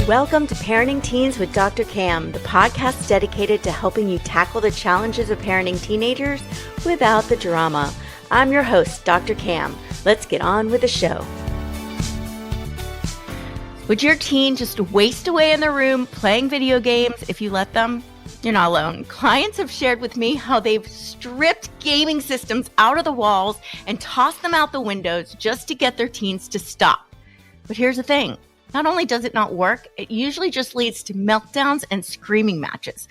Welcome to Parenting Teens with Dr. Cam, the podcast dedicated to helping you tackle the challenges of parenting teenagers without the drama. I'm your host, Dr. Cam. Let's get on with the show. Would your teen just waste away in their room playing video games if you let them? You're not alone. Clients have shared with me how they've stripped gaming systems out of the walls and tossed them out the windows just to get their teens to stop. But here's the thing. Not only does it not work, it usually just leads to meltdowns and screaming matches.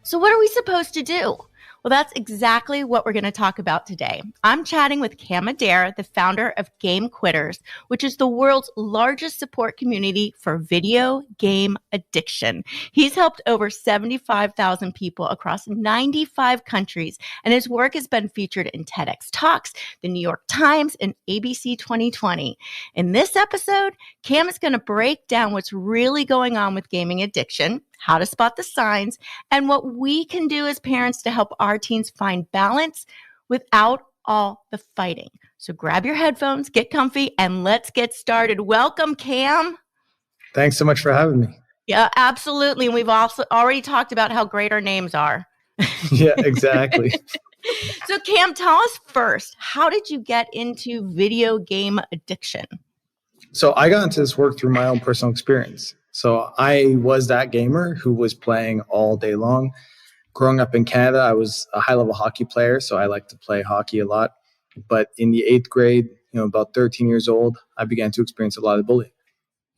So what are we supposed to do? Well, that's exactly what we're going to talk about today. I'm chatting with Cam Adair, the founder of Game Quitters, which is the world's largest support community for video game addiction. He's helped over 75,000 people across 95 countries, and his work has been featured in TEDx Talks, the New York Times, and ABC 2020. In this episode, Cam is going to break down what's really going on with gaming addiction, how to spot the signs, and what we can do as parents to help our teens find balance without all the fighting. So grab your headphones, get comfy, and let's get started. Welcome, Cam. Thanks so much for having me. Yeah, absolutely. And we've also already talked about how great our names are. Yeah, exactly. So Cam, tell us first, how did you get into video game addiction? So I got into this work through my own personal experience. So I was that gamer who was playing all day long. Growing up in Canada, I was a high-level hockey player, so I like to play hockey a lot. But in the 8th grade, about 13 years old, I began to experience a lot of bullying.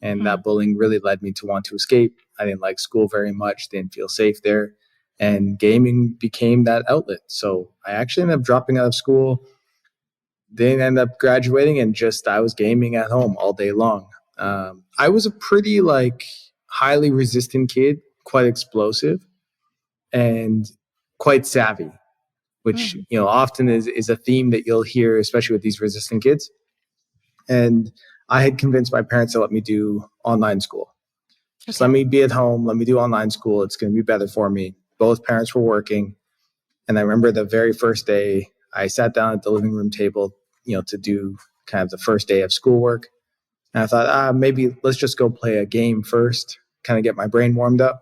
And that bullying really led me to want to escape. I didn't like school very much, didn't feel safe there. And gaming became that outlet. So I actually ended up dropping out of school, didn't end up graduating, and I was gaming at home all day long. I was a pretty highly resistant kid, quite explosive and quite savvy, which, often is a theme that you'll hear, especially with these resistant kids. And I had convinced my parents to let me do online school. Okay. Just let me be at home, let me do online school. It's going to be better for me. Both parents were working. And I remember the very first day I sat down at the living room table, to do kind of the first day of schoolwork. And I thought, maybe let's just go play a game first, kind of get my brain warmed up.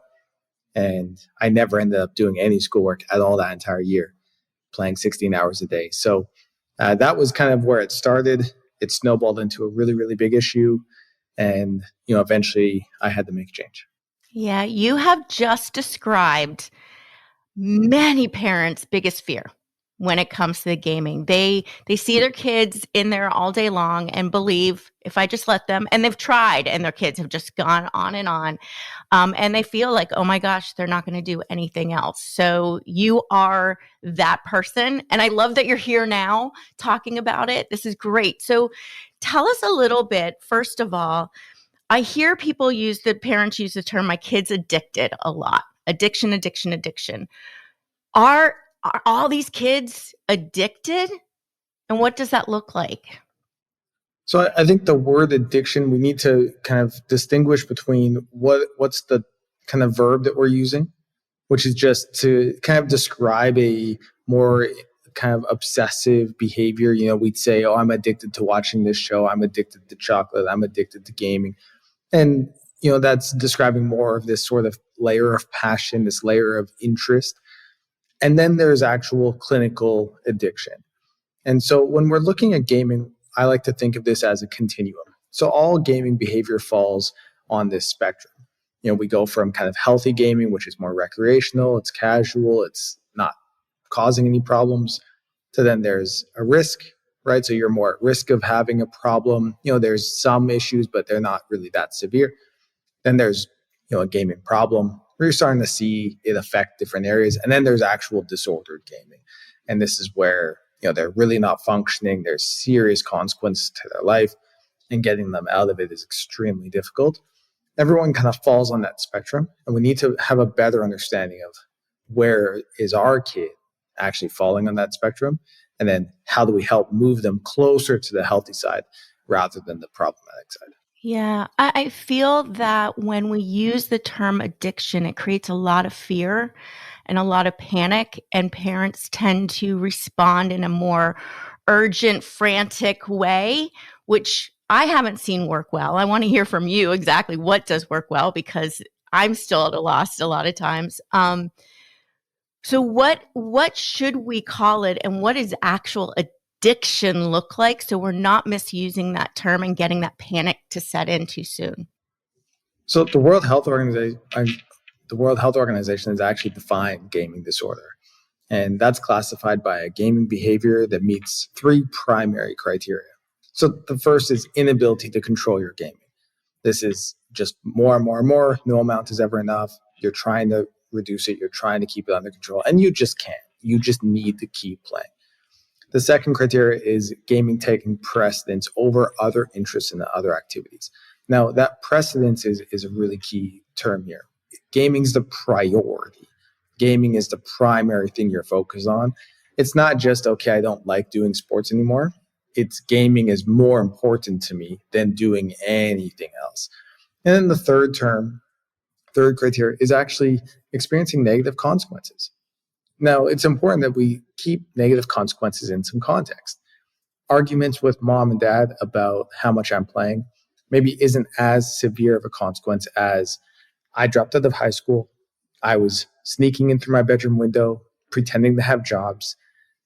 And I never ended up doing any schoolwork at all that entire year, playing 16 hours a day. So that was kind of where it started. It snowballed into a really, really big issue. And, eventually I had to make a change. Yeah, you have just described many parents' biggest fear when it comes to the gaming. They see their kids in there all day long and believe if I just let them, and they've tried and their kids have just gone on. And they feel like, oh my gosh, they're not going to do anything else. So you are that person. And I love that you're here now talking about it. This is great. So tell us a little bit, first of all, I hear parents use the term, my kid's addicted a lot. Addiction. Are all these kids addicted? And what does that look like? So I think the word addiction, we need to kind of distinguish between what's the kind of verb that we're using, which is just to kind of describe a more kind of obsessive behavior. We'd say, oh, I'm addicted to watching this show. I'm addicted to chocolate. I'm addicted to gaming. And, that's describing more of this sort of layer of passion, this layer of interest. And then there's actual clinical addiction. And so when we're looking at gaming, I like to think of this as a continuum. So all gaming behavior falls on this spectrum. We go from kind of healthy gaming, which is more recreational, it's casual, it's not causing any problems, to then there's a risk, right? So you're more at risk of having a problem. There's some issues, but they're not really that severe. Then there's, a gaming problem, where you're starting to see it affect different areas. And then there's actual disordered gaming. And this is where, they're really not functioning. There's serious consequences to their life, and getting them out of it is extremely difficult. Everyone kind of falls on that spectrum, and we need to have a better understanding of where is our kid actually falling on that spectrum, and then how do we help move them closer to the healthy side rather than the problematic side. Yeah, I feel that when we use the term addiction, it creates a lot of fear and a lot of panic, and parents tend to respond in a more urgent, frantic way, which I haven't seen work well. I want to hear from you exactly what does work well, because I'm still at a loss a lot of times. So what should we call it, and what does actual addiction look like, so we're not misusing that term and getting that panic to set in too soon? So the World Health Organization has actually defined gaming disorder, and that's classified by a gaming behavior that meets three primary criteria. So the first is inability to control your gaming. This is just more and more and more. No amount is ever enough. You're trying to reduce it. You're trying to keep it under control, and you just can't. You just need to keep playing. The second criteria is gaming taking precedence over other interests and other activities. Now, that precedence is a really key term here. Gaming is the priority. Gaming is the primary thing you're focused on. It's not just, okay, I don't like doing sports anymore. It's gaming is more important to me than doing anything else. And then the third criteria is actually experiencing negative consequences. Now, it's important that we keep negative consequences in some context. Arguments with mom and dad about how much I'm playing maybe isn't as severe of a consequence as I dropped out of high school. I was sneaking in through my bedroom window, pretending to have jobs.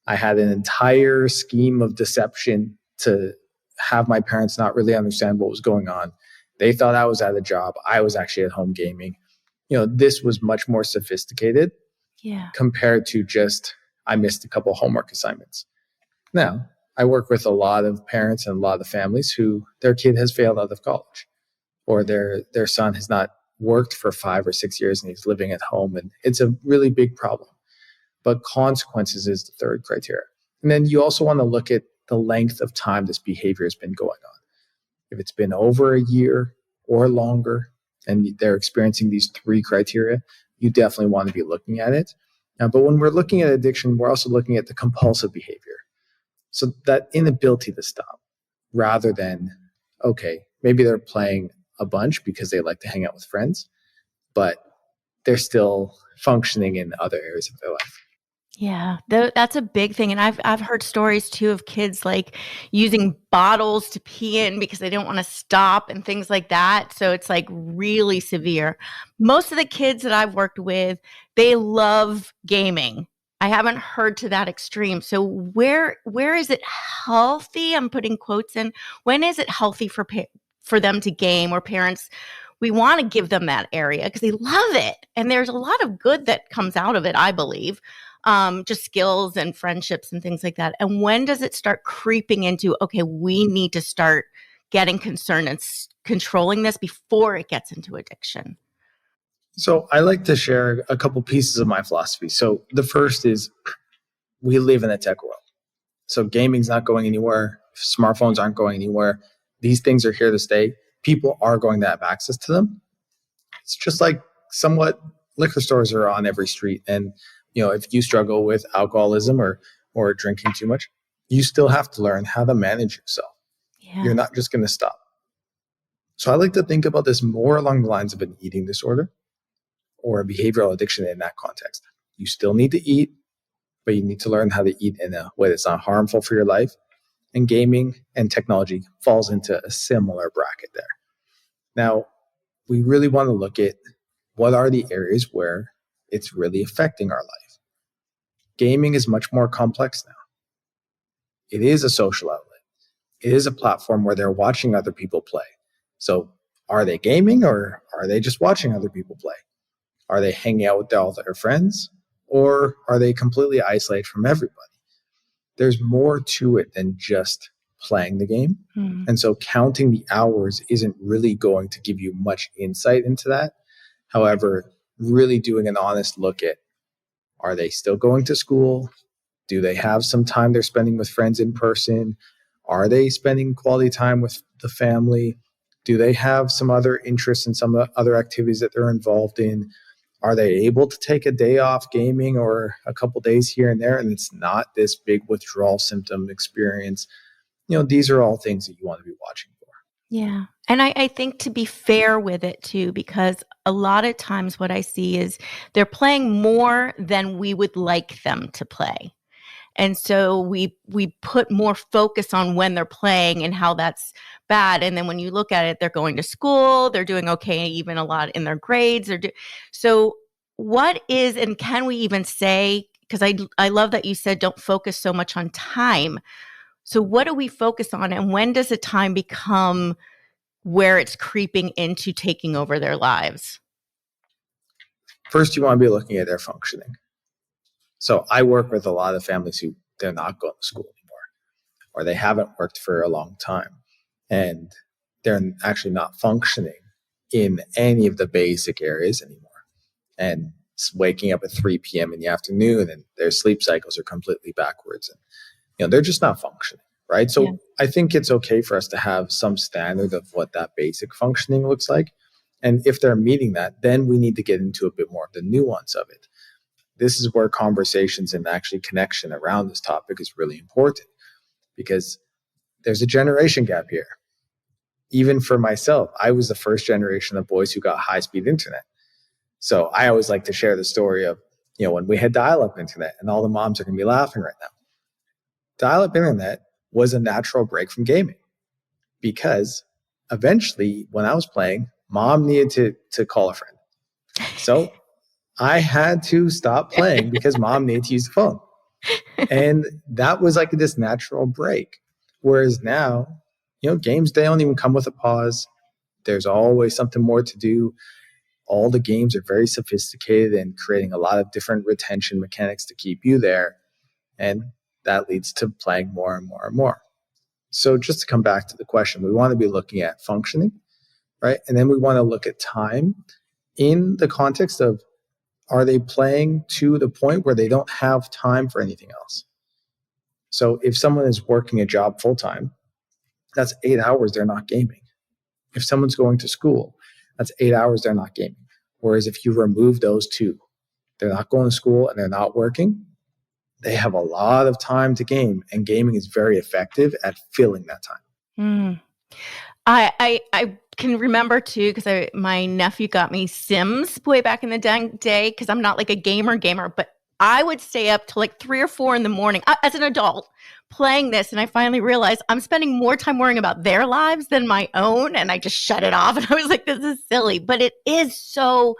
I had an entire scheme of deception to have my parents not really understand what was going on. They thought I was at a job. I was actually at home gaming. This was much more sophisticated compared to just I missed a couple homework assignments. Now, I work with a lot of parents and a lot of families who their kid has failed out of college, or their son has not worked for 5 or 6 years and he's living at home, and it's a really big problem. But consequences is the third criteria. And then you also want to look at the length of time this behavior has been going on. If it's been over a year or longer and they're experiencing these three criteria, you definitely want to be looking at it. But when we're looking at addiction, we're also looking at the compulsive behavior. So that inability to stop, rather than, okay, maybe they're playing a bunch because they like to hang out with friends, but they're still functioning in other areas of their life. Yeah, that's a big thing, and I've heard stories too of kids like using bottles to pee in because they don't want to stop and things like that. So it's like really severe. Most of the kids that I've worked with, they love gaming. I haven't heard to that extreme. So where is it healthy? I'm putting quotes in. When is it healthy for them to game, or parents? We want to give them that area because they love it, and there's a lot of good that comes out of it, I believe. Just skills and friendships and things like that. And when does it start creeping into, okay, we need to start getting concerned and controlling this before it gets into addiction? So I like to share a couple pieces of my philosophy. So the first is we live in a tech world. So gaming's not going anywhere. Smartphones aren't going anywhere. These things are here to stay. People are going to have access to them. It's just like somewhat liquor stores are on every street. And if you struggle with alcoholism or drinking too much, you still have to learn how to manage yourself. Yeah. You're not just going to stop. So I like to think about this more along the lines of an eating disorder or a behavioral addiction in that context. You still need to eat, but you need to learn how to eat in a way that's not harmful for your life. And gaming and technology falls into a similar bracket there. Now, we really want to look at what are the areas where it's really affecting our life. Gaming is much more complex now. It is a social outlet. It is a platform where they're watching other people play. So are they gaming, or are they just watching other people play? Are they hanging out with all their friends, or are they completely isolated from everybody? There's more to it than just playing the game. Mm-hmm. And so counting the hours isn't really going to give you much insight into that. However, really doing an honest look at, are they still going to school? Do they have some time they're spending with friends in person? Are they spending quality time with the family? Do they have some other interests in some other activities that they're involved in? Are they able to take a day off gaming or a couple days here and there, and it's not this big withdrawal symptom experience? These are all things that you want to be watching for. Yeah. And I think to be fair with it too, because a lot of times what I see is they're playing more than we would like them to play. And so we put more focus on when they're playing and how that's bad. And then when you look at it, they're going to school, they're doing okay, even a lot in their grades. So what is, and can we even say, because I love that you said don't focus so much on time. So what do we focus on, and when does the time become where it's creeping into taking over their lives? First, you want to be looking at their functioning. So I work with a lot of families who they're not going to school anymore, or they haven't worked for a long time, and they're actually not functioning in any of the basic areas anymore. And waking up at 3 p.m. in the afternoon, and their sleep cycles are completely backwards, and they're just not functioning, right? So yeah. I think it's okay for us to have some standard of what that basic functioning looks like. And if they're meeting that, then we need to get into a bit more of the nuance of it. This is where conversations and actually connection around this topic is really important, because there's a generation gap here. Even for myself, I was the first generation of boys who got high-speed internet. So I always like to share the story of, when we had dial-up internet, and all the moms are going to be laughing right now. Dial-up internet was a natural break from gaming, because eventually when I was playing, mom needed to call a friend. So I had to stop playing because mom needed to use the phone. And that was like this natural break. Whereas now, games, they don't even come with a pause. There's always something more to do. All the games are very sophisticated and creating a lot of different retention mechanics to keep you there. And that leads to playing more and more and more. So just to come back to the question, we want to be looking at functioning, right? And then we want to look at time in the context of, are they playing to the point where they don't have time for anything else? So if someone is working a job full-time, that's 8 hours they're not gaming. If someone's going to school, that's 8 hours they're not gaming. Whereas if you remove those two, they're not going to school and they're not working, they have a lot of time to game, and gaming is very effective at filling that time. Mm. I can remember too, because my nephew got me Sims way back in the day, because I'm not like a gamer, but I would stay up till like 3 or 4 in the morning as an adult playing this, and I finally realized I'm spending more time worrying about their lives than my own, and I just shut it off, and I was like, this is silly, but it is so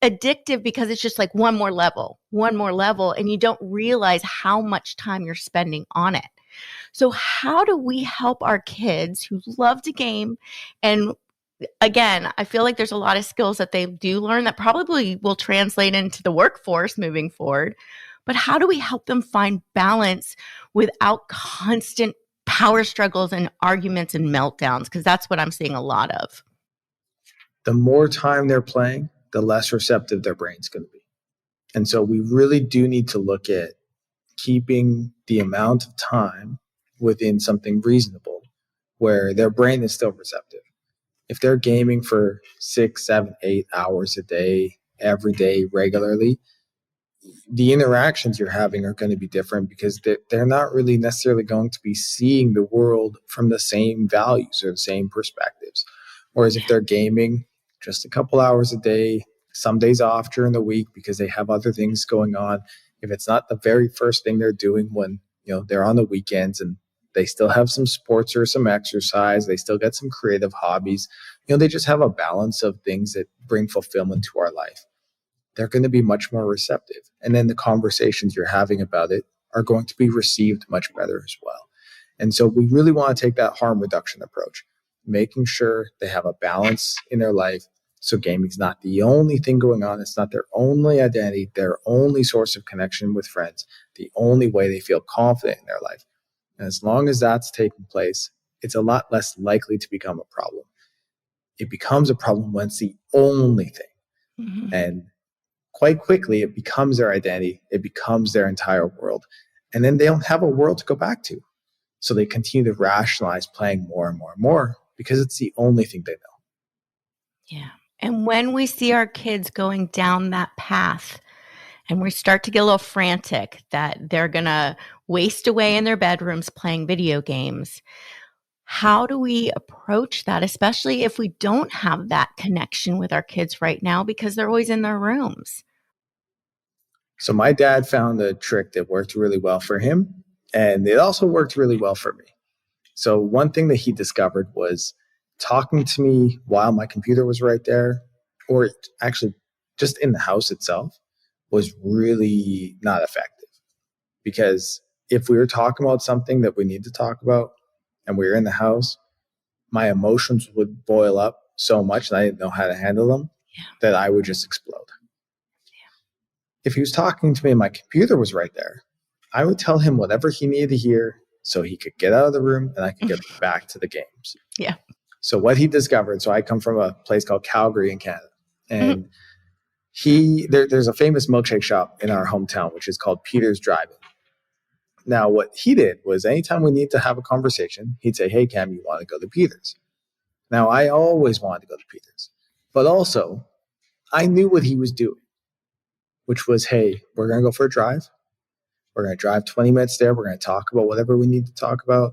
addictive because it's just like one more level, and you don't realize how much time you're spending on it. So how do we help our kids who love to game? And again, I feel like there's a lot of skills that they do learn that probably will translate into the workforce moving forward. But how do we help them find balance without constant power struggles and arguments and meltdowns? Because that's what I'm seeing a lot of. The more time they're playing, the less receptive their brain's going to be. And so we really do need to look at keeping the amount of time within something reasonable where their brain is still receptive. If they're gaming for 6, 7, 8 hours a day, every day, regularly, the interactions you're having are going to be different, because they're not really necessarily going to be seeing the world from the same values or the same perspectives. Whereas if they're gaming just a couple hours a day, some days off during the week because they have other things going on, if it's not the very first thing they're doing when they're on the weekends, and they still have some sports or some exercise, they still get some creative hobbies, they just have a balance of things that bring fulfillment to our life, they're going to be much more receptive. And then the conversations you're having about it are going to be received much better as well. And so we really want to take that harm reduction approach, making sure they have a balance in their life. So gaming's not the only thing going on. It's not their only identity, their only source of connection with friends, the only way they feel confident in their life. And as long as that's taking place, it's a lot less likely to become a problem. It becomes a problem when it's the only thing. Mm-hmm. And quite quickly, it becomes their identity. It becomes their entire world. And then they don't have a world to go back to. So they continue to rationalize playing more and more and more because it's the only thing they know. Yeah. And when we see our kids going down that path and we start to get a little frantic that they're going to waste away in their bedrooms playing video games, how do we approach that, especially if we don't have that connection with our kids right now because they're always in their rooms? So my dad found a trick that worked really well for him, and it also worked really well for me. So one thing that he discovered was talking to me while my computer was right there, or actually just in the house itself, was really not effective. Because if we were talking about something that we need to talk about and we were in the house, my emotions would boil up so much and I didn't know how to handle them that I would just explode. If he was talking to me and my computer was right there, I would tell him whatever he needed to hear so he could get out of the room and I could get back to the games. Yeah. So what he discovered, so I come from a place called Calgary in Canada, and there's a famous milkshake shop in our hometown, which is called Peter's Drive-In. Now, what he did was anytime we need to have a conversation, he'd say, "Hey, Cam, you want to go to Peter's?" Now, I always wanted to go to Peter's, but also I knew what he was doing, which was, hey, we're going to go for a drive. We're going to drive 20 minutes there. We're going to talk about whatever we need to talk about.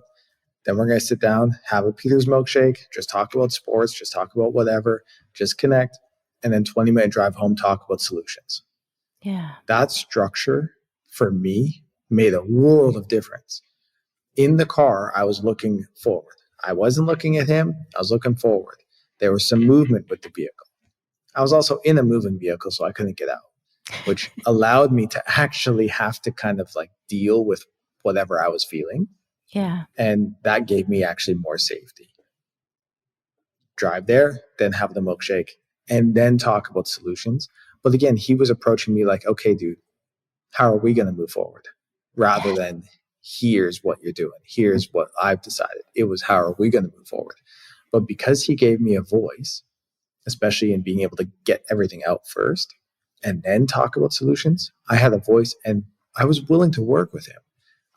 Then we're going to sit down, have a Peter's milkshake, just talk about sports, just talk about whatever, just connect, and then 20-minute drive home, talk about solutions. Yeah. That structure for me made a world of difference. In the car, I was looking forward. I wasn't looking at him. I was looking forward. There was some movement with the vehicle. I was also in a moving vehicle, so I couldn't get out, which allowed me to actually have to kind of like deal with whatever I was feeling. Yeah. And that gave me actually more safety. Drive there, then have the milkshake, and then talk about solutions. But again, he was approaching me like, okay, dude, how are we going to move forward? Rather than here's what you're doing. Here's what I've decided. It was, how are we going to move forward? But because he gave me a voice, especially in being able to get everything out first and then talk about solutions, I had a voice and I was willing to work with him.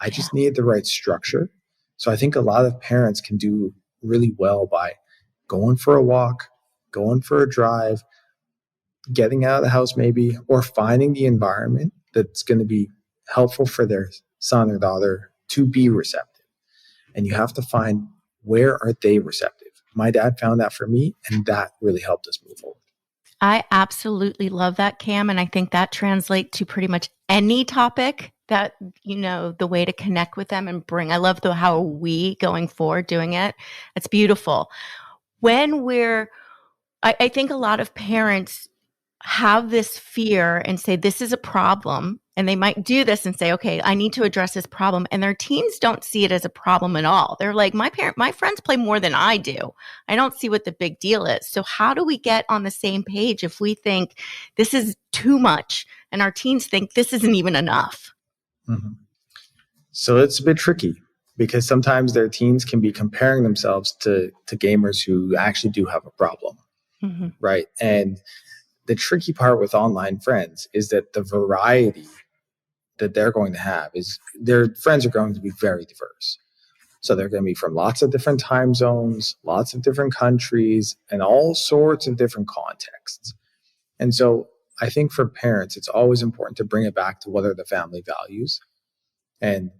I just needed the right structure. So I think a lot of parents can do really well by going for a walk, going for a drive, getting out of the house maybe, or finding the environment that's going to be helpful for their son or daughter to be receptive. And you have to find, where are they receptive? My dad found that for me, and that really helped us move forward. I absolutely love that, Cam. And I think that translates to pretty much any topic that, the way to connect with them and bring. I love how we going forward doing it. It's beautiful. I think a lot of parents have this fear and say, this is a problem. And they might do this and say, okay, I need to address this problem. And their teens don't see it as a problem at all. They're like, my friends play more than I do. I don't see what the big deal is. So how do we get on the same page if we think this is too much and our teens think this isn't even enough? Mm-hmm. So it's a bit tricky because sometimes their teens can be comparing themselves to gamers who actually do have a problem, right? And the tricky part with online friends is that the variety that they're going to have is their friends are going to be very diverse. So they're going to be from lots of different time zones, lots of different countries, and all sorts of different contexts. And so I think for parents, it's always important to bring it back to what are the family values and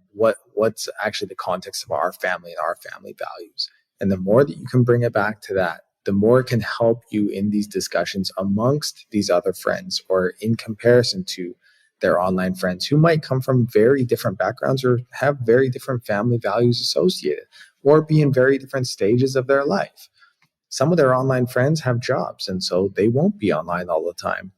what's actually the context of our family and our family values. And the more that you can bring it back to that, the more it can help you in these discussions amongst these other friends or in comparison to their online friends who might come from very different backgrounds or have very different family values associated or be in very different stages of their life. Some of their online friends have jobs, and so they won't be online all the time.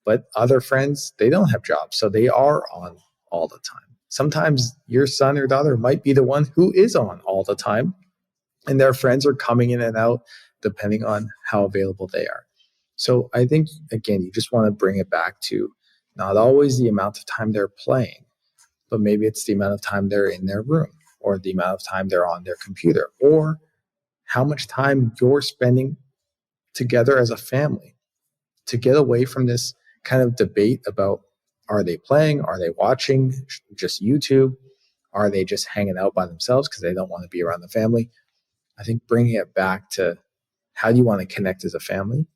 But other friends, they don't have jobs, so they are on all the time. Sometimes your son or daughter might be the one who is on all the time, and their friends are coming in and out depending on how available they are. So I think, again, you just want to bring it back to not always the amount of time they're playing, but maybe it's the amount of time they're in their room or the amount of time they're on their computer or how much time you're spending together as a family to get away from this kind of debate about, are they playing? Are they watching just YouTube? Are they just hanging out by themselves because they don't want to be around the family? I think bringing it back to how do you want to connect as a family,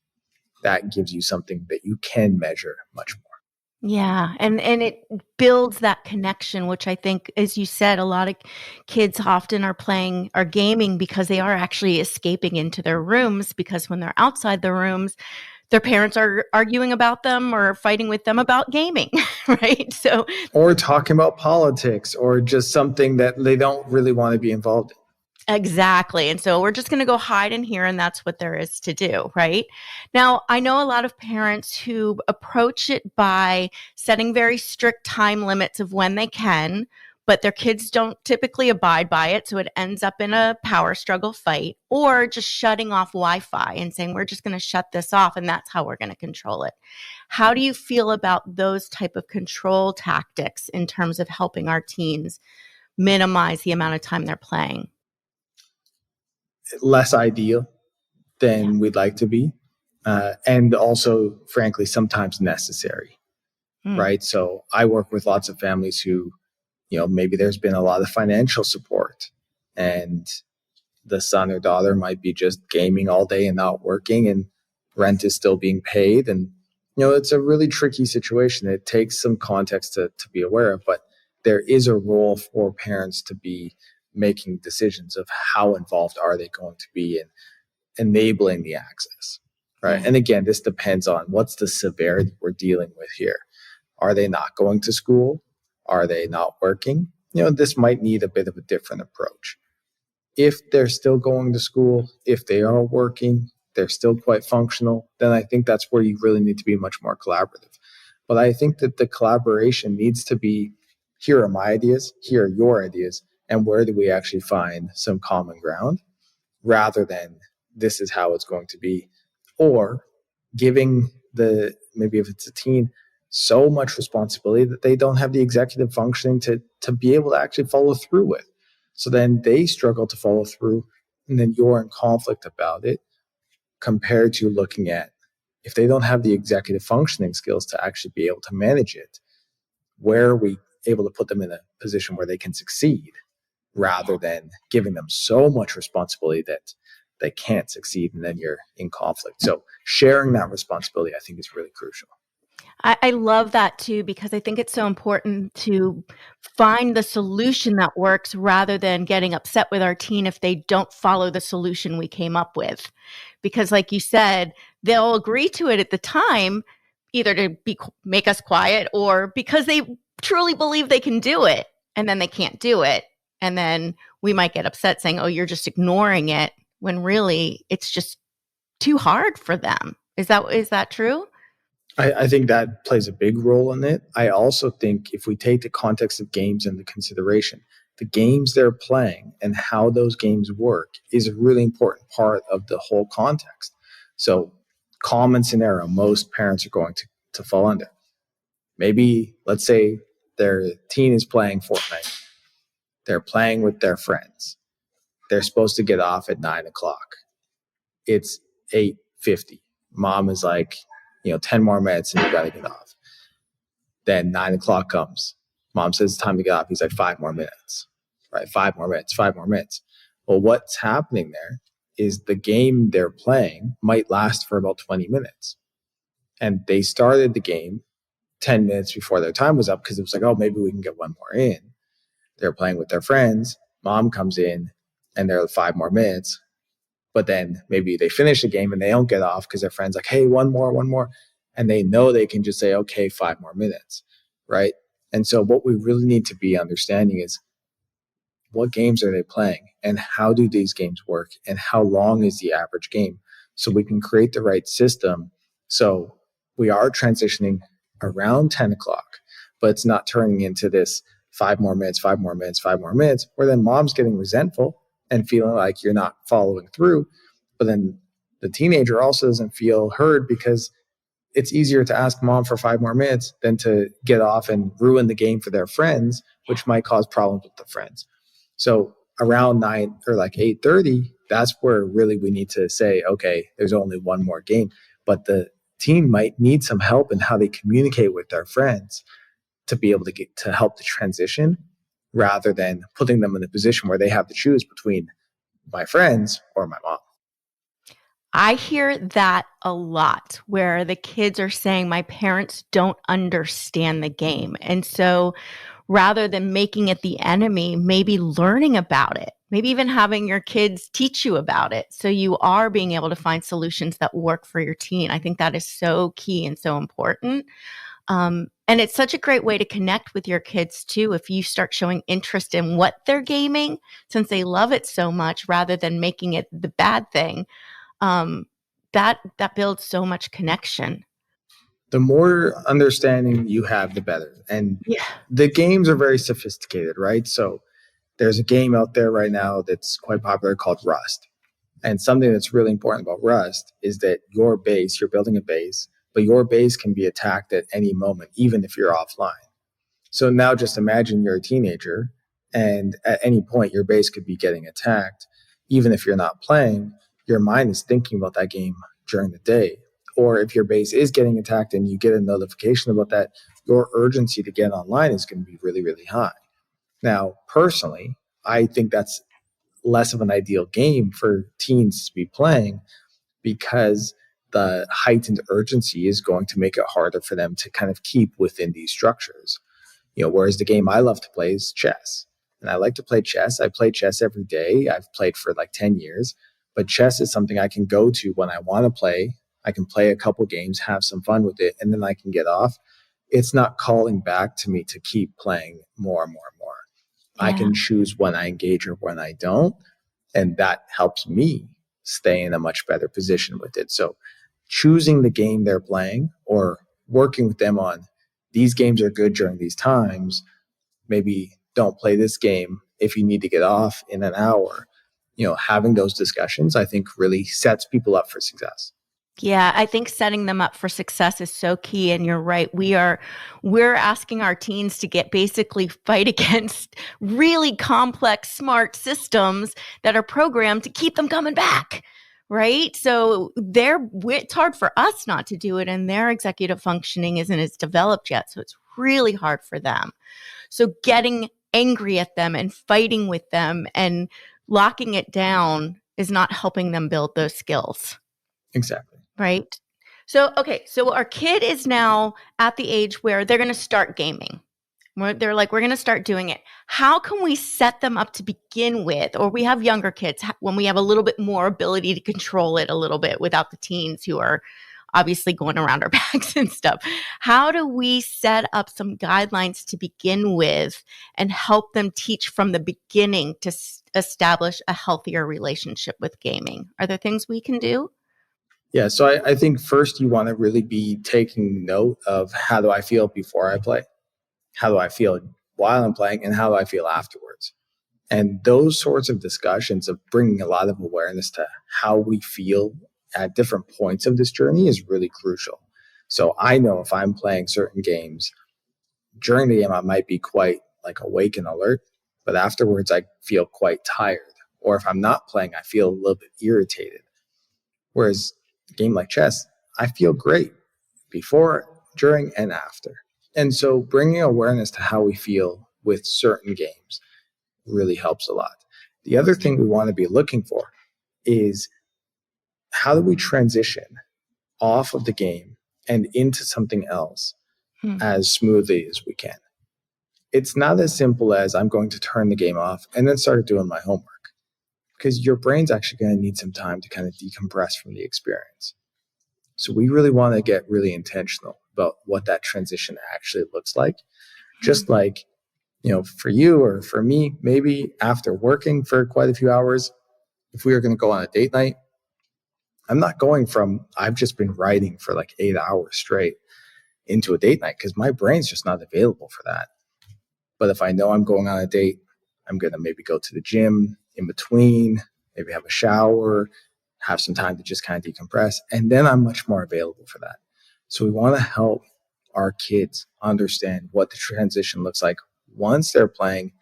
that gives you something that you can measure much more. Yeah. And it builds that connection, which I think, as you said, a lot of kids often are gaming because they are actually escaping into their rooms, because when they're outside the rooms, their parents are arguing about them or fighting with them about gaming, right? So Or talking about politics or just something that they don't really want to be involved in. exactly. And so we're just going to go hide in here, and that's what there is to do, right? Now, I know a lot of parents who approach it by setting very strict time limits of when they can, but their kids don't typically abide by it. So it ends up in a power struggle fight, or just shutting off Wi Fi and saying, we're just going to shut this off, and that's how we're going to control it. How do you feel about those type of control tactics in terms of helping our teens minimize the amount of time they're playing? Less ideal Yeah. than we'd like to be. And also, frankly, sometimes necessary, Mm. right? So I work with lots of families who, maybe there's been a lot of financial support and the son or daughter might be just gaming all day and not working, and rent is still being paid. And, it's a really tricky situation. It takes some context to be aware of, but there is a role for parents to be making decisions of how involved are they going to be in enabling the access, right? Yeah. And again, this depends on what's the severity we're dealing with here. Are they not going to school? Are they not working? This might need a bit of a different approach. If they're still going to school, if they are working, they're still quite functional, then I think that's where you really need to be much more collaborative. But I think that the collaboration needs to be, here are my ideas, here are your ideas, and where do we actually find some common ground, rather than this is how it's going to be, or giving maybe if it's a teen, so much responsibility that they don't have the executive functioning to be able to actually follow through with. So then they struggle to follow through, and then you're in conflict about it, compared to looking at, if they don't have the executive functioning skills to actually be able to manage it, where are we able to put them in a position where they can succeed, rather than giving them so much responsibility that they can't succeed, and then you're in conflict. So sharing that responsibility, I think, is really crucial. I love that too, because I think it's so important to find the solution that works rather than getting upset with our teen if they don't follow the solution we came up with. Because, like you said, they'll agree to it at the time, either to make us quiet or because they truly believe they can do it, and then they can't do it. And then we might get upset saying, oh, you're just ignoring it, when really it's just too hard for them. Is that true? I think that plays a big role in it. I also think if we take the context of games into consideration, the games they're playing and how those games work is a really important part of the whole context. So, common scenario most parents are going to fall under. Maybe, let's say, their teen is playing Fortnite. They're playing with their friends. They're supposed to get off at 9 o'clock. It's 8:50. Mom is like, 10 more minutes and you got to get off. Then 9 o'clock comes. Mom says it's time to get off. He's like, 5 more minutes, right? 5 more minutes, 5 more minutes. Well, what's happening there is the game they're playing might last for about 20 minutes. And they started the game 10 minutes before their time was up because it was like, oh, maybe we can get one more in. They're playing with their friends. Mom comes in and they're 5 more minutes. But then maybe they finish the game and they don't get off because their friend's like, hey, one more, one more. And they know they can just say, okay, 5 more minutes, right? And so what we really need to be understanding is, what games are they playing and how do these games work and how long is the average game, so we can create the right system. So we are transitioning around 10 o'clock, but it's not turning into this 5 more minutes, 5 more minutes, 5 more minutes, where then mom's getting resentful and feeling like you're not following through. But then the teenager also doesn't feel heard, because it's easier to ask mom for 5 more minutes than to get off and ruin the game for their friends, which might cause problems with the friends. So around 9 or like 8:30, that's where really we need to say, okay, there's only one more game, but the team might need some help in how they communicate with their friends to be able to get to help the transition, rather than putting them in a position where they have to choose between my friends or my mom. I hear that a lot, where the kids are saying, my parents don't understand the game. And so rather than making it the enemy, maybe learning about it, maybe even having your kids teach you about it. So you are being able to find solutions that work for your teen. I think that is so key and so important. And it's such a great way to connect with your kids too. If you start showing interest in what they're gaming, since they love it so much, rather than making it the bad thing, that builds so much connection. The more understanding you have, the better. And Yeah. the games are very sophisticated, right? So there's a game out there right now that's quite popular called Rust. And something that's really important about Rust is that your base, you're building a base, but your base can be attacked at any moment, even if you're offline. So now just imagine you're a teenager and at any point your base could be getting attacked. Even if you're not playing, your mind is thinking about that game during the day. Or if your base is getting attacked and you get a notification about that, your urgency to get online is going to be really, really high. Now, personally, I think that's less of an ideal game for teens to be playing because the heightened urgency is going to make it harder for them to kind of keep within these structures. Whereas the game I love to play is chess. And I like to play chess. I play chess every day. I've played for like 10 years. But chess is something I can go to when I want to play. I can play a couple games, have some fun with it, and then I can get off. It's not calling back to me to keep playing more and more and more. Yeah. I can choose when I engage or when I don't. And that helps me stay in a much better position with it. So choosing the game they're playing or working with them on these games are good during these times. Maybe don't play this game if you need to get off in an hour. Having those discussions, I think, really sets people up for success. Yeah, I think setting them up for success is so key. And you're right. We're asking our teens to basically fight against really complex, smart systems that are programmed to keep them coming back. Right. So it's hard for us not to do it. And their executive functioning isn't as developed yet. So it's really hard for them. So getting angry at them and fighting with them and locking it down is not helping them build those skills. Exactly. Right. So, okay. So our kid is now at the age where they're going to start gaming. They're like, we're going to start doing it. How can we set them up to begin with? Or we have younger kids when we have a little bit more ability to control it a little bit without the teens who are obviously going around our backs and stuff. How do we set up some guidelines to begin with and help them teach from the beginning to establish a healthier relationship with gaming? Are there things we can do? Yeah, so I think first you want to really be taking note of how do I feel before I play? How do I feel while I'm playing? And how do I feel afterwards? And those sorts of discussions of bringing a lot of awareness to how we feel at different points of this journey is really crucial. So I know if I'm playing certain games, during the game I might be quite like awake and alert, but afterwards I feel quite tired. Or if I'm not playing, I feel a little bit irritated. Whereas a game like chess, I feel great before, during, and after. And so bringing awareness to how we feel with certain games really helps a lot. The other thing we want to be looking for is how do we transition off of the game and into something else as smoothly as we can. It's not as simple as I'm going to turn the game off and then start doing my homework, because your brain's actually going to need some time to kind of decompress from the experience. So we really want to get really intentional about what that transition actually looks like. Just like, for you or for me, maybe after working for quite a few hours, if we were going to go on a date night, I'm not going from I've just been writing for like 8 hours straight into a date night because my brain's just not available for that. But if I know I'm going on a date, I'm going to maybe go to the gym in between, maybe have a shower, have some time to just kind of decompress, and then I'm much more available for that. So we want to help our kids understand what the transition looks like once they're playing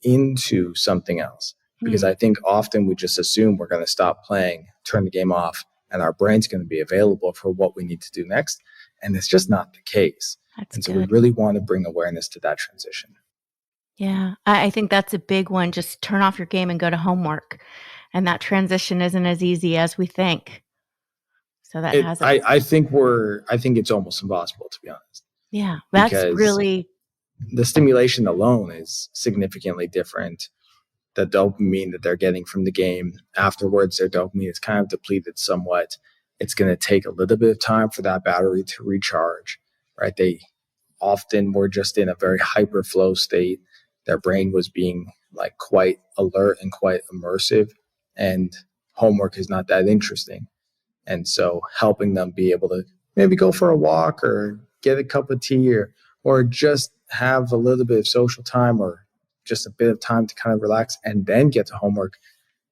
into something else. Because I think often we just assume we're going to stop playing, turn the game off, and our brain's going to be available for what we need to do next. And it's just not the case. So we really want to bring awareness to that transition. Yeah, I think that's a big one. Just turn off your game and go to homework. And that transition isn't as easy as we think. So that I think it's almost impossible, to be honest. Yeah, that's really the stimulation alone is significantly different. The dopamine that they're getting from the game afterwards, their dopamine is kind of depleted somewhat. It's going to take a little bit of time for that battery to recharge, right? They often were just in a very hyper flow state. Their brain was being like quite alert and quite immersive, and homework is not that interesting. And so helping them be able to maybe go for a walk or get a cup of tea, or just have a little bit of social time, or just a bit of time to kind of relax and then get to homework,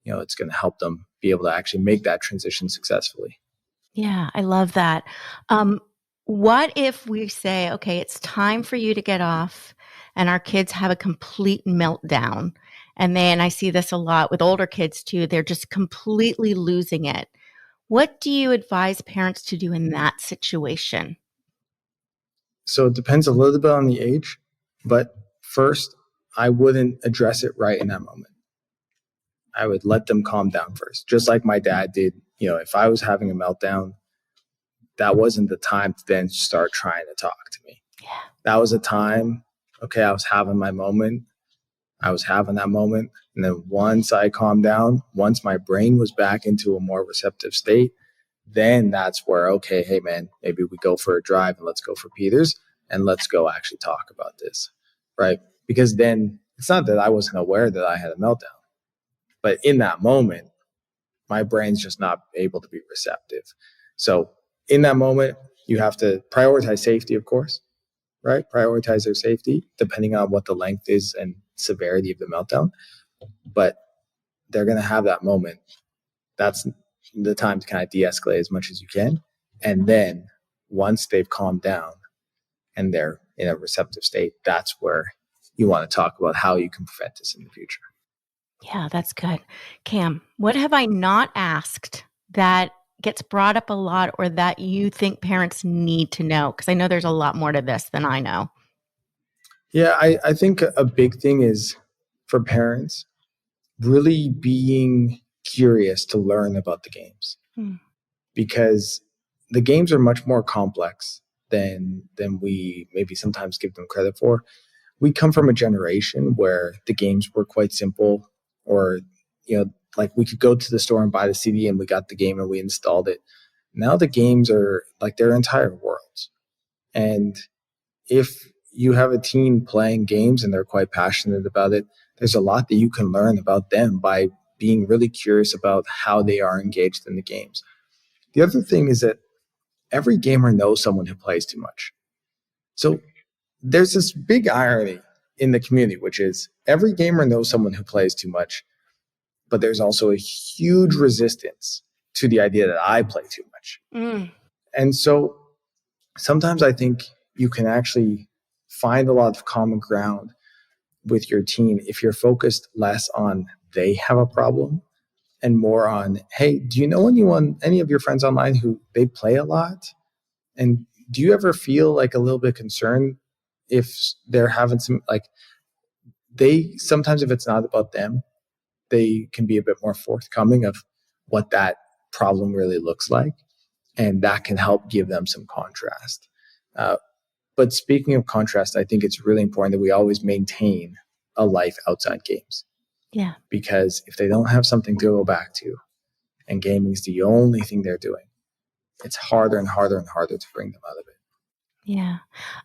it's going to help them be able to actually make that transition successfully. Yeah, I love that. What if we say, okay, it's time for you to get off, and our kids have a complete meltdown? And then I see this a lot with older kids too. They're just completely losing it. What do you advise parents to do in that situation? So it depends a little bit on the age, but first, I wouldn't address it right in that moment. I would let them calm down first, just like my dad did. If I was having a meltdown, that wasn't the time to then start trying to talk to me. Yeah. That was a time, okay, I was having my moment. I was having that moment. And then once I calmed down, once my brain was back into a more receptive state, then that's where, okay, hey man, maybe we go for a drive and let's go for Peters and let's go actually talk about this, right? Because then it's not that I wasn't aware that I had a meltdown, but in that moment, my brain's just not able to be receptive. So in that moment, you have to prioritize safety, of course, right? Prioritize their safety depending on what the length is and severity of the meltdown. But they're going to have that moment. That's the time to kind of de-escalate as much as you can. And then once they've calmed down and they're in a receptive state, that's where you want to talk about how you can prevent this in the future. Yeah, that's good. Cam, what have I not asked that gets brought up a lot, or that you think parents need to know? Because I know there's a lot more to this than I know. Yeah, I think a big thing is for parents really being curious to learn about the games. Because the games are much more complex than we maybe sometimes give them credit for. We come from a generation where the games were quite simple, or like we could go to the store and buy the CD and we got the game and we installed it. Now the games are like their entire worlds. And if you have a teen playing games and they're quite passionate about it, there's a lot that you can learn about them by being really curious about how they are engaged in the games. The other thing is that every gamer knows someone who plays too much. So there's this big irony in the community, which is every gamer knows someone who plays too much, but there's also a huge resistance to the idea that I play too much. And so sometimes I think you can actually find a lot of common ground with your teen if you're focused less on they have a problem and more on, hey, do you know any of your friends online who they play a lot? And do you ever feel like a little bit concerned if they're having some, like, they sometimes, if it's not about them, they can be a bit more forthcoming of what that problem really looks like. And that can help give them some contrast. But speaking of contrast, I think it's really important that we always maintain a life outside games. Yeah. Because if they don't have something to go back to, and gaming is the only thing they're doing, it's harder and harder and harder to bring them out of it. Yeah.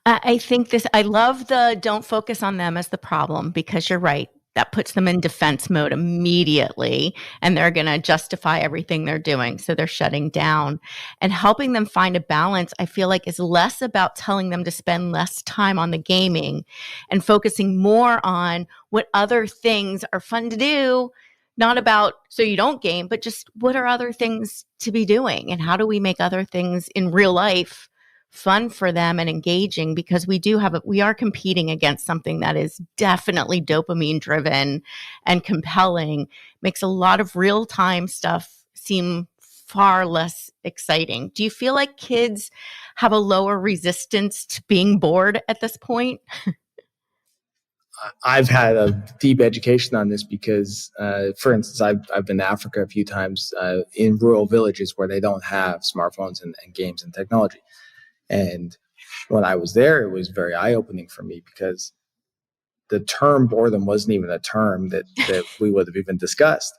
I think I love the don't focus on them as the problem, because you're right. That puts them in defense mode immediately, and they're going to justify everything they're doing. So they're shutting down. And helping them find a balance, I feel like, is less about telling them to spend less time on the gaming and focusing more on what other things are fun to do. Not about so you don't game, but just what are other things to be doing, and how do we make other things in real life fun for them and engaging, because we are competing against something that is definitely dopamine driven and compelling, makes a lot of real time stuff seem far less exciting. Do you feel like kids have a lower resistance to being bored at this point? I've had a deep education on this because, for instance, I've been to Africa a few times in rural villages where they don't have smartphones and games and technology. And when I was there, it was very eye-opening for me because the term boredom wasn't even a term that we would have even discussed.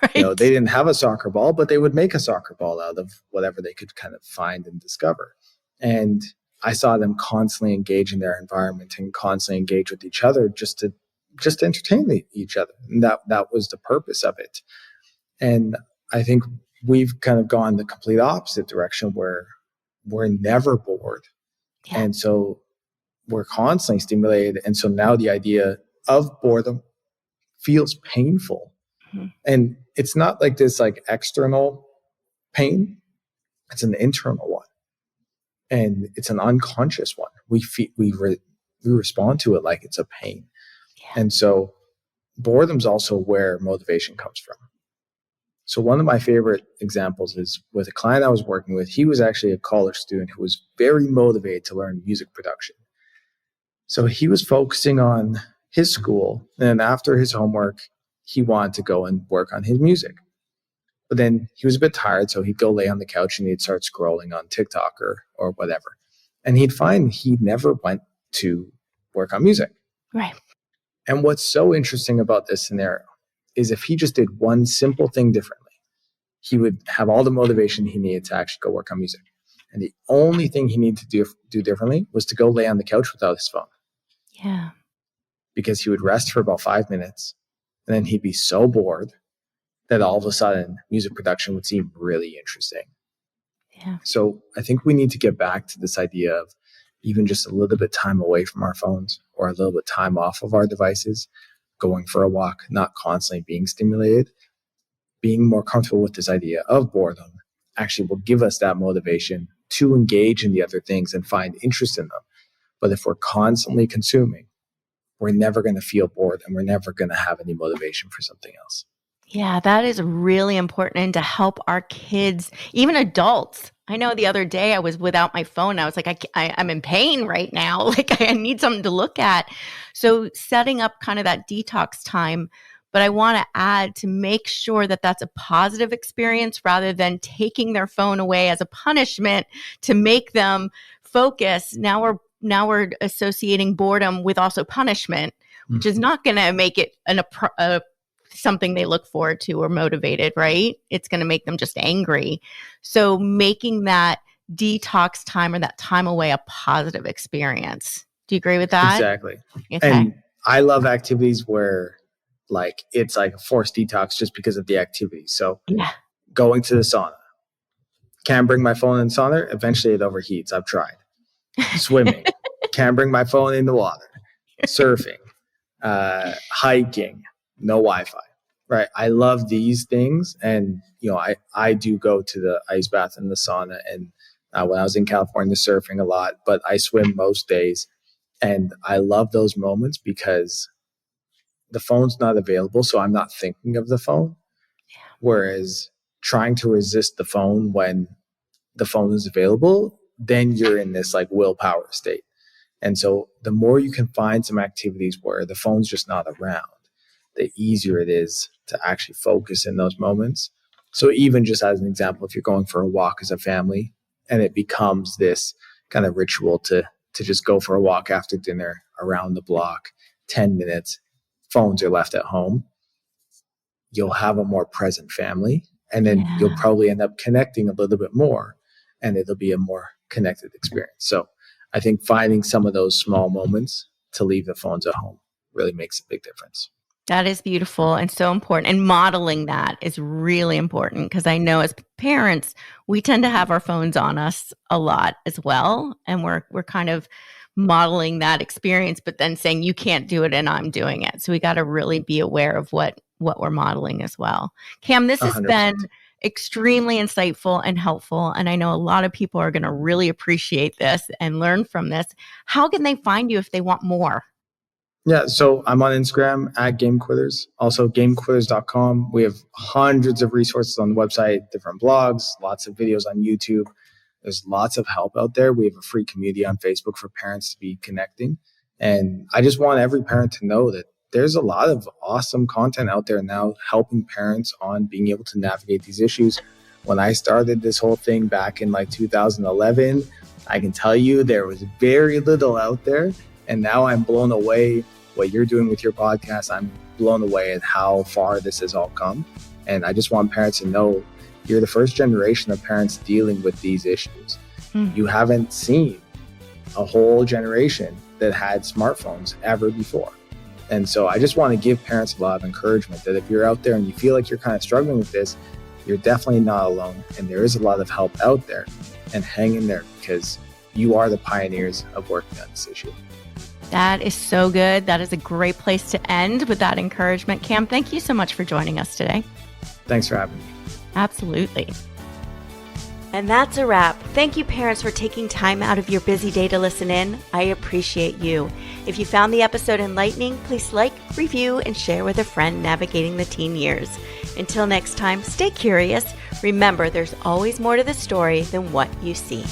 Right. You know, they didn't have a soccer ball, but they would make a soccer ball out of whatever they could kind of find and discover. And I saw them constantly engage in their environment and constantly engage with each other just to entertain each other. And that was the purpose of it. And I think we've kind of gone the complete opposite direction where we're never bored. Yeah. And so we're constantly stimulated. And so now the idea of boredom feels painful. Mm-hmm. And it's not like this like external pain. It's an internal one. And it's an unconscious one. We respond to it like it's a pain. Yeah. And so boredom's also where motivation comes from. So one of my favorite examples is with a client I was working with. He was actually a college student who was very motivated to learn music production. So he was focusing on his school, and after his homework, he wanted to go and work on his music. But then he was a bit tired, so he'd go lay on the couch and he'd start scrolling on TikTok or whatever. And he'd find he never went to work on music. Right. And what's so interesting about this scenario is if he just did one simple thing differently, he would have all the motivation he needed to actually go work on music. And the only thing he needed to do differently was to go lay on the couch without his phone. Yeah. Because he would rest for about 5 minutes, and then he'd be so bored that all of a sudden music production would seem really interesting. Yeah. So I think we need to get back to this idea of even just a little bit time away from our phones or a little bit time off of our devices, going for a walk, not constantly being stimulated. Being more comfortable with this idea of boredom actually will give us that motivation to engage in the other things and find interest in them. But if we're constantly consuming, we're never going to feel bored and we're never going to have any motivation for something else. Yeah, that is really important, and to help our kids, even adults. I know the other day I was without my phone. I was like, I'm in pain right now. Like I need something to look at. So setting up kind of that detox time. But I want to add to make sure that that's a positive experience rather than taking their phone away as a punishment to make them focus. Now we're associating boredom with also punishment, which is not going to make it something they look forward to or motivated, right? It's going to make them just angry. So making that detox time or that time away a positive experience. Do you agree with that? Exactly. Okay. And I love activities where like it's like a forced detox just because of the activity. So going to the sauna. Can't bring my phone in the sauna. Eventually it overheats. I've tried. Swimming. Can't bring my phone in the water. Surfing. Hiking. No Wi-Fi, right? I love these things. And, you know, I do go to the ice bath and the sauna. And when I was in California, surfing a lot, but I swim most days. And I love those moments because the phone's not available. So I'm not thinking of the phone. Whereas trying to resist the phone when the phone is available, then you're in this like willpower state. And so the more you can find some activities where the phone's just not around, the easier it is to actually focus in those moments. So even just as an example, if you're going for a walk as a family and it becomes this kind of ritual to just go for a walk after dinner around the block, 10 minutes, phones are left at home, you'll have a more present family. And then you'll probably end up connecting a little bit more and it'll be a more connected experience. So I think finding some of those small moments to leave the phones at home really makes a big difference. That is beautiful and so important. And modeling that is really important because I know as parents, we tend to have our phones on us a lot as well. And we're kind of modeling that experience, but then saying you can't do it and I'm doing it. So we got to really be aware of what we're modeling as well. Cam, this has 100%. been extremely insightful and helpful. And I know a lot of people are going to really appreciate this and learn from this. How can they find you if they want more? Yeah, so I'm on Instagram at GameQuitters, also gamequitters.com. We have hundreds of resources on the website, different blogs, lots of videos on YouTube. There's lots of help out there. We have a free community on Facebook for parents to be connecting. And I just want every parent to know that there's a lot of awesome content out there now helping parents on being able to navigate these issues. When I started this whole thing back in like 2011, I can tell you there was very little out there. And now I'm blown away what you're doing with your podcast. I'm blown away at how far this has all come. And I just want parents to know you're the first generation of parents dealing with these issues. You haven't seen a whole generation that had smartphones ever before. And so I just want to give parents a lot of encouragement that if you're out there and you feel like you're kind of struggling with this, you're definitely not alone. And there is a lot of help out there. And hang in there, because you are the pioneers of working on this issue. That is so good. That is a great place to end with that encouragement. Cam, thank you so much for joining us today. Thanks for having me. Absolutely. And that's a wrap. Thank you, parents, for taking time out of your busy day to listen in. I appreciate you. If you found the episode enlightening, please like, review, and share with a friend navigating the teen years. Until next time, stay curious. Remember, there's always more to the story than what you see.